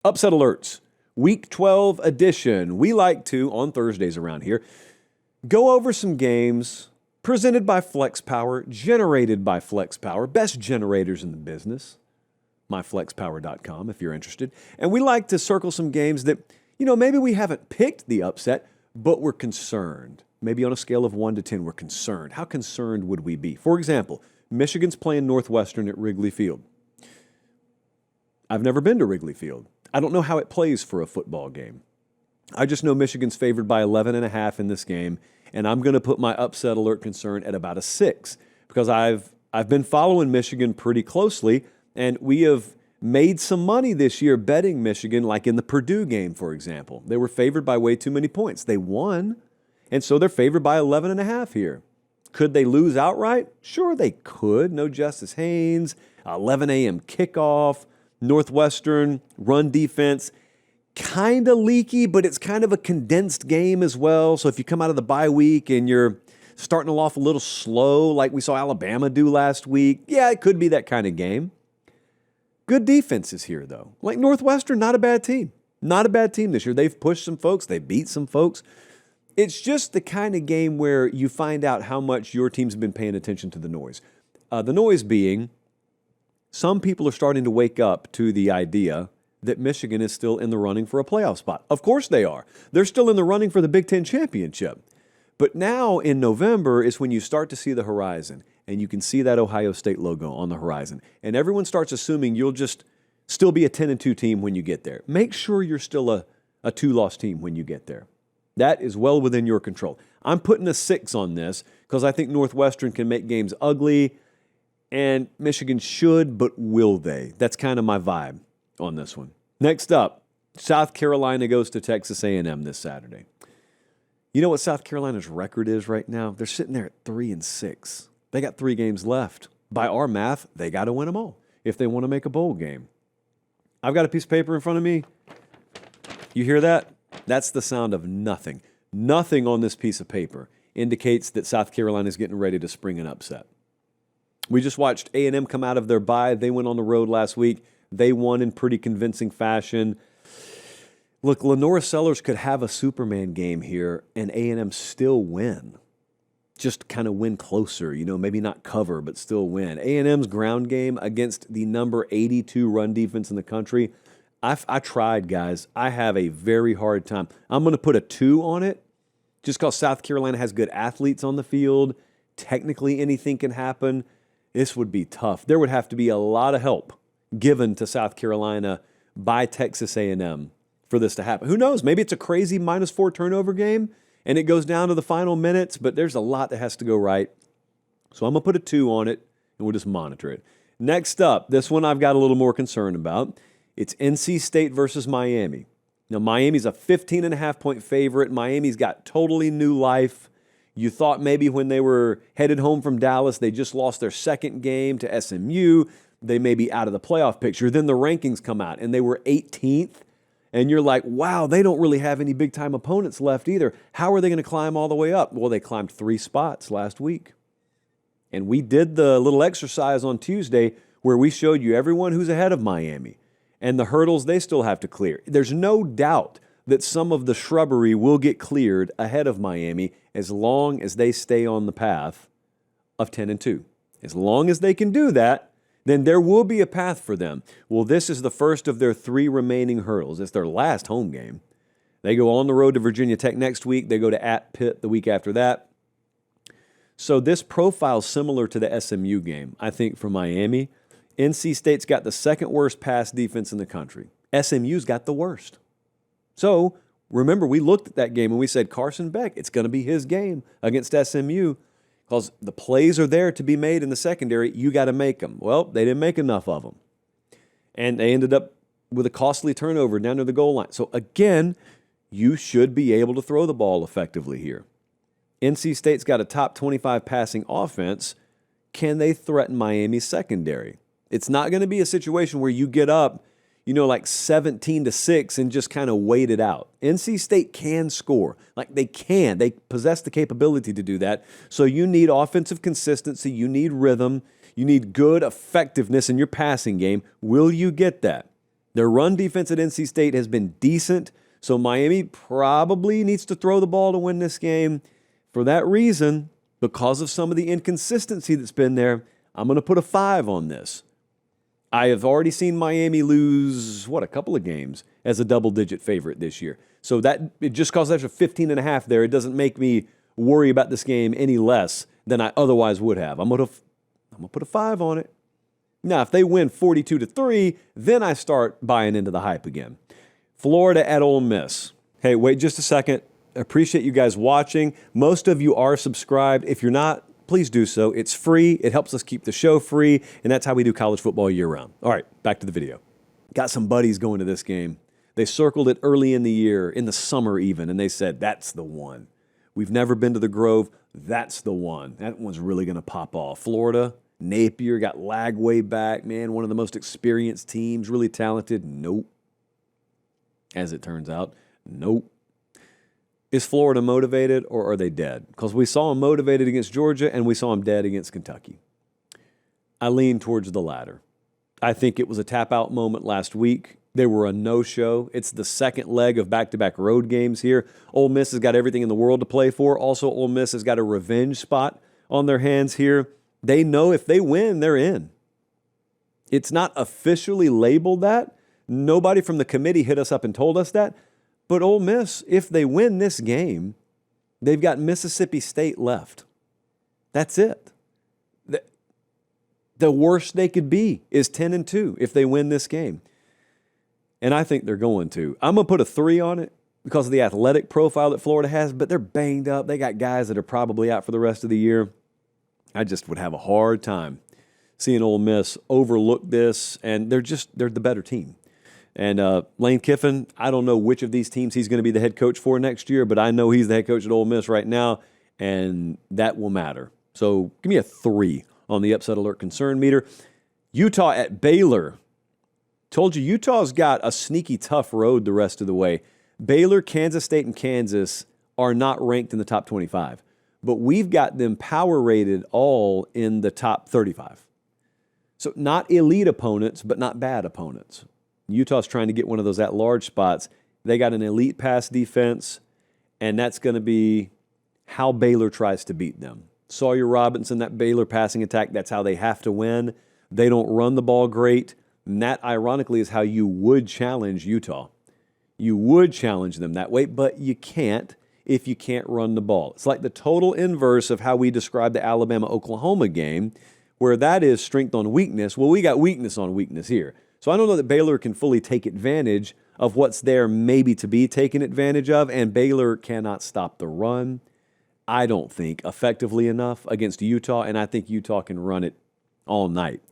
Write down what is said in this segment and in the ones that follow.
Upset alerts, Week 12 edition. We like to, on Thursdays around here, go over some games presented by Flex Power, generated by Flex Power, best generators in the business, myflexpower.com if you're interested. And we like to circle some games that, maybe we haven't picked the upset, but we're concerned. Maybe on a scale of 1 to 10, we're concerned. How concerned would we be? For example, Michigan's playing Northwestern at Wrigley Field. I've never been to Wrigley Field. I don't know how it plays for a football game. I just know Michigan's favored by 11.5 in this game, and I'm going to put my upset alert concern at about a 6 because I've been following Michigan pretty closely, and we have made some money this year betting Michigan, like in the Purdue game, for example. They were favored by way too many points. They won, and so they're favored by 11.5 here. Could they lose outright? Sure, they could. No Justice Haynes, 11 a.m. kickoff. Northwestern run defense, kind of leaky, but it's kind of a condensed game as well. So if you come out of the bye week and you're starting off a little slow like we saw Alabama do last week, yeah, it could be that kind of game. Good defenses here, though. Like Northwestern, not a bad team. Not a bad team this year. They've pushed some folks. They beat some folks. It's just the kind of game where you find out how much your team's been paying attention to the noise. The noise being, some people are starting to wake up to the idea that Michigan is still in the running for a playoff spot. Of course they are. They're still in the running for the Big Ten championship. But now in November is when you start to see the horizon, and you can see that Ohio State logo on the horizon. And everyone starts assuming you'll just still be a 10-2 team when you get there. Make sure you're still a 2-loss team when you get there. That is well within your control. I'm putting a 6 on this because I think Northwestern can make games ugly, and Michigan should, but will they? That's kind of my vibe on this one. Next up, South Carolina goes to Texas A&M this Saturday. You know what South Carolina's record is right now? They're sitting there at 3-6. They got 3 games left. By our math, they got to win them all if they want to make a bowl game. I've got a piece of paper in front of me. You hear that? That's the sound of nothing. Nothing on this piece of paper indicates that South Carolina is getting ready to spring an upset. We just watched A&M come out of their bye. They went on the road last week. They won in pretty convincing fashion. Look, Lenora Sellers could have a Superman game here and A&M still win. Just kind of win closer, maybe not cover, but still win. A&M's ground game against the number 82 run defense in the country, I tried, guys. I have a very hard time. I'm going to put a 2 on it just because South Carolina has good athletes on the field. Technically, anything can happen. This would be tough. There would have to be a lot of help given to South Carolina by Texas A&M for this to happen. Who knows? Maybe it's a crazy -4 turnover game and it goes down to the final minutes, but there's a lot that has to go right. So I'm going to put a 2 on it and we'll just monitor it. Next up, this one I've got a little more concern about. It's NC State versus Miami. Now, Miami's a 15.5-point favorite. Miami's got totally new life. You thought maybe when they were headed home from Dallas, they just lost their second game to SMU. They may be out of the playoff picture. Then the rankings come out, and they were 18th. And you're like, wow, they don't really have any big-time opponents left either. How are they going to climb all the way up? Well, they climbed 3 spots last week. And we did the little exercise on Tuesday where we showed you everyone who's ahead of Miami and the hurdles they still have to clear. There's no doubt that some of the shrubbery will get cleared ahead of Miami as long as they stay on the path of 10-2. As long as they can do that, then there will be a path for them. Well, this is the first of their 3 remaining hurdles. It's their last home game. They go on the road to Virginia Tech next week. They go to at Pitt the week after that. So this profile's similar to the SMU game, I think, for Miami. NC State's got the second worst pass defense in the country. SMU's got the worst. So remember, we looked at that game and we said, Carson Beck, it's going to be his game against SMU because the plays are there to be made in the secondary. You got to make them. Well, they didn't make enough of them. And they ended up with a costly turnover down to the goal line. So again, you should be able to throw the ball effectively here. NC State's got a top 25 passing offense. Can they threaten Miami's secondary? It's not going to be a situation where you get up, like 17-6 and just kind of wait it out. NC State can score. Like they can. They possess the capability to do that. So you need offensive consistency. You need rhythm. You need good effectiveness in your passing game. Will you get that? Their run defense at NC State has been decent, so Miami probably needs to throw the ball to win this game. For that reason, because of some of the inconsistency that's been there, I'm going to put a 5 on this. I have already seen Miami lose, a couple of games as a double-digit favorite this year. So that just because there's a 15.5 there, it doesn't make me worry about this game any less than I otherwise would have. I'm going to put a 5 on it. Now, if they win 42-3, then I start buying into the hype again. Florida at Ole Miss. Hey, wait just a second. Appreciate you guys watching. Most of you are subscribed. If you're not, please do so. It's free. It helps us keep the show free, and that's how we do college football year-round. All right, back to the video. Got some buddies going to this game. They circled it early in the year, in the summer even, and they said, that's the one. We've never been to the Grove. That's the one. That one's really going to pop off. Florida, Napier got Lagway back. Man, one of the most experienced teams, really talented. Nope. As it turns out, nope. Is Florida motivated or are they dead? Because we saw them motivated against Georgia and we saw them dead against Kentucky. I lean towards the latter. I think it was a tap-out moment last week. They were a no-show. It's the second leg of back-to-back road games here. Ole Miss has got everything in the world to play for. Also, Ole Miss has got a revenge spot on their hands here. They know if they win, they're in. It's not officially labeled that. Nobody from the committee hit us up and told us that. But Ole Miss, if they win this game, they've got Mississippi State left. That's it. The worst they could be is 10-2 if they win this game. And I think they're going to. I'm going to put a 3 on it because of the athletic profile that Florida has, but they're banged up. They got guys that are probably out for the rest of the year. I just would have a hard time seeing Ole Miss overlook this, and they're the better team. And Lane Kiffin, I don't know which of these teams he's going to be the head coach for next year, but I know he's the head coach at Ole Miss right now, and that will matter. So give me a 3 on the upset alert concern meter. Utah at Baylor. Told you Utah's got a sneaky tough road the rest of the way. Baylor, Kansas State, and Kansas are not ranked in the top 25. But we've got them power rated all in the top 35. So not elite opponents, but not bad opponents. Utah's trying to get one of those at-large spots. They got an elite pass defense, and that's going to be how Baylor tries to beat them. Sawyer Robinson, that Baylor passing attack, that's how they have to win. They don't run the ball great, and that, ironically, is how you would challenge Utah. You would challenge them that way, but you can't if you can't run the ball. It's like the total inverse of how we describe the Alabama-Oklahoma game, where that is strength on weakness. Well, we got weakness on weakness here. So I don't know that Baylor can fully take advantage of what's there maybe to be taken advantage of, and Baylor cannot stop the run, I don't think, effectively enough against Utah, and I think Utah can run it all night.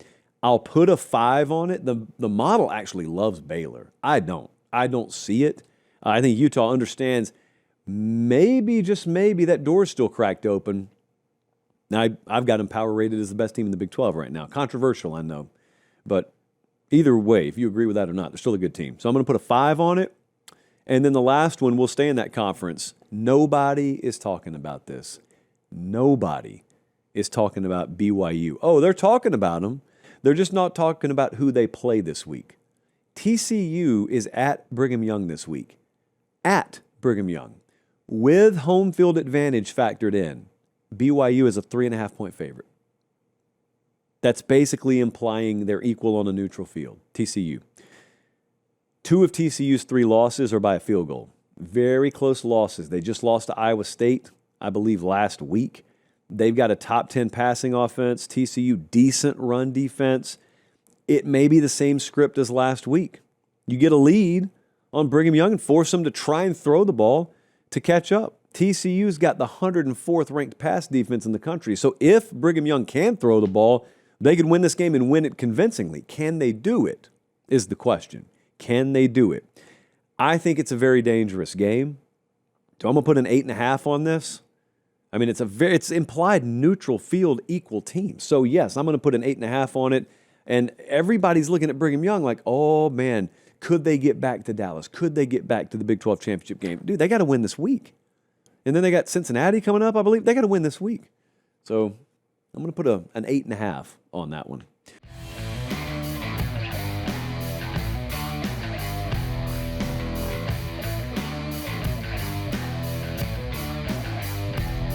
I'll put a 5 on it. The model actually loves Baylor. I don't see it. I think Utah understands maybe, just maybe, that door's still cracked open. Now, I've got them power rated as the best team in the Big 12 right now. Controversial, I know. But either way, if you agree with that or not, they're still a good team. So I'm going to put a 5 on it. And then the last one, we'll stay in that conference. Nobody is talking about this. Nobody is talking about BYU. Oh, they're talking about them. They're just not talking about who they play this week. TCU is at Brigham Young this week. At Brigham Young. With home field advantage factored in, BYU is a 3.5-point favorite. That's basically implying they're equal on a neutral field, TCU. 2 of TCU's 3 losses are by a field goal. Very close losses. They just lost to Iowa State, I believe, last week. They've got a top 10 passing offense. TCU, decent run defense. It may be the same script as last week. You get a lead on Brigham Young and force them to try and throw the ball to catch up. TCU's got the 104th ranked pass defense in the country. So if Brigham Young can throw the ball, they could win this game and win it convincingly. Can they do it is the question. Can they do it? I think it's a very dangerous game. So I'm going to put an 8.5 on this. I mean, it's implied neutral field equal team. So yes, I'm going to put an 8.5 on it. And everybody's looking at Brigham Young like, oh man, could they get back to Dallas? Could they get back to the Big 12 championship game? Dude, they got to win this week. And then they got Cincinnati coming up, I believe. They got to win this week. So I'm going to put an 8.5 on that one.